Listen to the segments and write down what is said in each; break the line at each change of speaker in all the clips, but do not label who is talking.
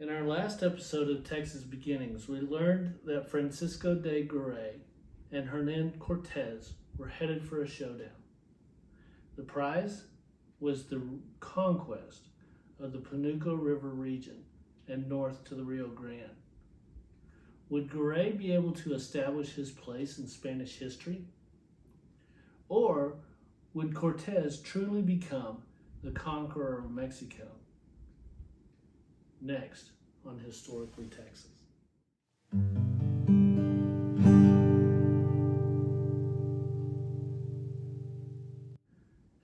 In our last episode of Texas Beginnings, we learned that Francisco de Garay and Hernan Cortez were headed for a showdown. The prize was the conquest of the Panuco River region and north to the Rio Grande. Would Garay be able to establish his place in Spanish history? Or would Cortez truly become the conqueror of Mexico? Next on Historically Texas.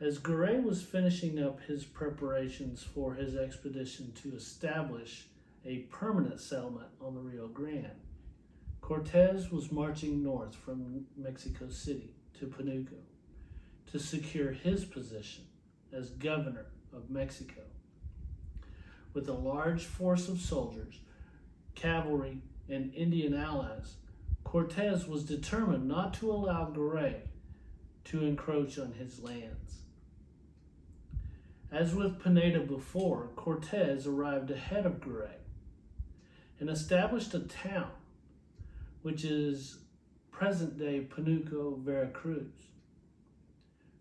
As Garay was finishing up his preparations for his expedition to establish a permanent settlement on the Rio Grande, Cortez was marching north from Mexico City to Panuco to secure his position as governor of Mexico. With a large force of soldiers, cavalry, and Indian allies, Cortez was determined not to allow Garay to encroach on his lands. As with Pineda before, Cortez arrived ahead of Garay and established a town, which is present-day Panuco, Veracruz.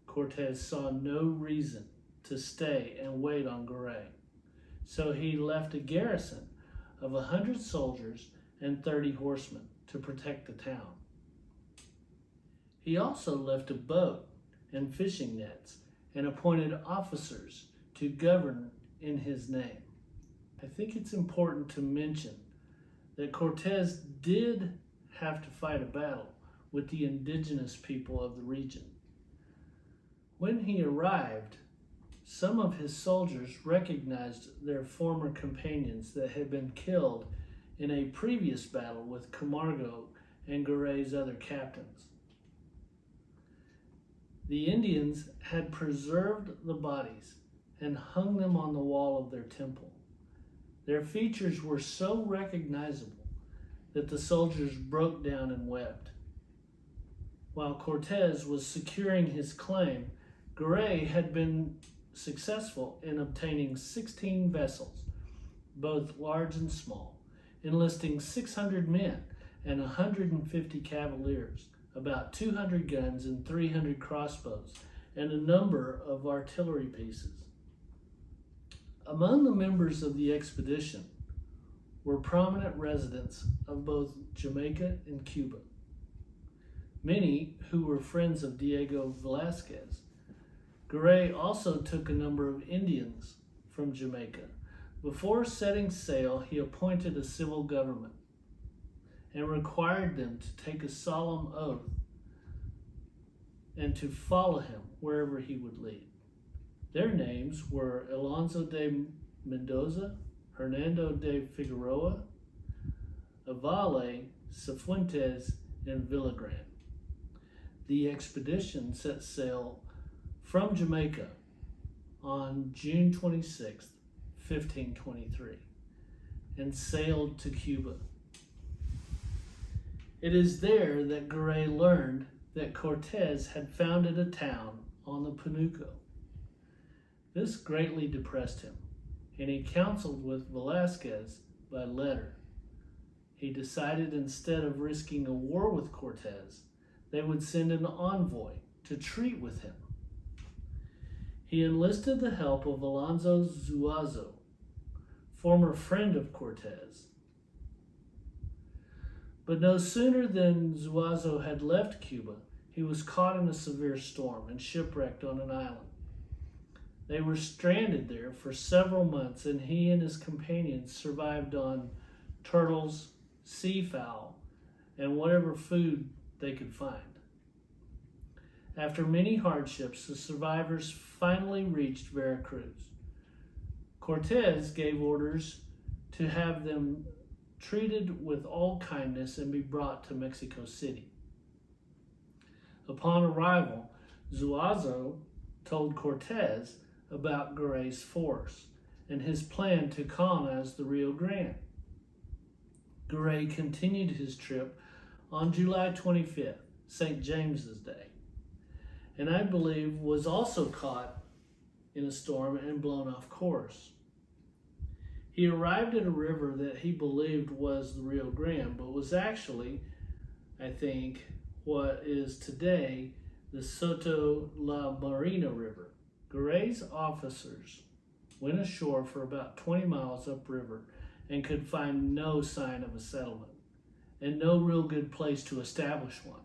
Cortez saw no reason to stay and wait on Garay, so he left a garrison of 100 soldiers and 30 horsemen to protect the town. He also left a boat and fishing nets and appointed officers to govern in his name. I think it's important to mention that Cortez did have to fight a battle with the indigenous people of the region. When he arrived, some of his soldiers recognized their former companions that had been killed in a previous battle with Camargo and Garay's other captains. The Indians had preserved the bodies and hung them on the wall of their temple. Their features were so recognizable that the soldiers broke down and wept. While Cortez was securing his claim, Garay had been successful in obtaining 16 vessels, both large and small, enlisting 600 men and 150 cavaliers, about 200 guns and 300 crossbows, and a number of artillery pieces. Among the members of the expedition were prominent residents of both Jamaica and Cuba, many who were friends of Diego Velázquez. Garay also took a number of Indians from Jamaica. Before setting sail, he appointed a civil government and required them to take a solemn oath and to follow him wherever he would lead. Their names were Alonso de Mendoza, Hernando de Figueroa, Avale, Cifuentes, and Villagrán. The expedition set sail from Jamaica on June 26, 1523, and sailed to Cuba. It is there that Garay learned that Cortez had founded a town on the Panuco. This greatly depressed him, and he counseled with Velázquez by letter. He decided instead of risking a war with Cortez, they would send an envoy to treat with him. He enlisted the help of Alonso Zuazo, former friend of Cortez. But no sooner than Zuazo had left Cuba, he was caught in a severe storm and shipwrecked on an island. They were stranded there for several months, and he and his companions survived on turtles, seafowl, and whatever food they could find. After many hardships, the survivors finally reached Veracruz. Cortez gave orders to have them treated with all kindness and be brought to Mexico City. Upon arrival, Zuazo told Cortez about Garay's force and his plan to colonize the Rio Grande. Garay continued his trip on July 25th, St. James's Day, and I believe was also caught in a storm and blown off course. He arrived at a river that he believed was the Rio Grande, but was actually, I think, what is today the Soto La Marina River. Garay's officers went ashore for about 20 miles upriver and could find no sign of a settlement and no real good place to establish one.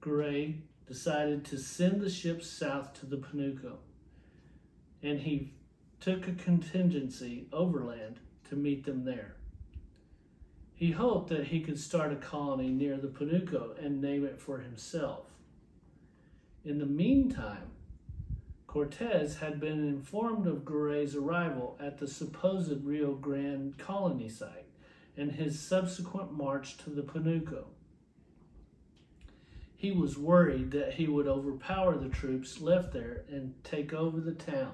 Garay decided to send the ships south to the Panuco, and he took a contingency overland to meet them there. He hoped that he could start a colony near the Panuco and name it for himself. In the meantime, Cortez had been informed of Garay's arrival at the supposed Rio Grande colony site and his subsequent march to the Panuco. He was worried that he would overpower the troops left there and take over the town.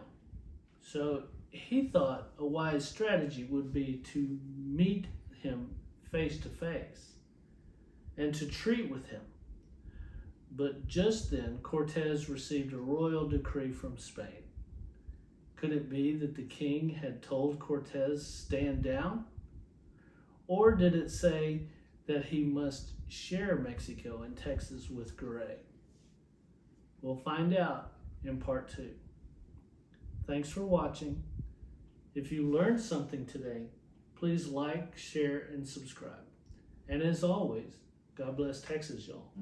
So he thought a wise strategy would be to meet him face to face and to treat with him. But just then, Cortez received a royal decree from Spain. Could it be that the king had told Cortez, "Stand down"? Or did it say that he must share Mexico and Texas with Garay? We'll find out in part 2. Thanks for watching. If you learned something today, please like, share, and subscribe. And as always, God bless Texas, y'all.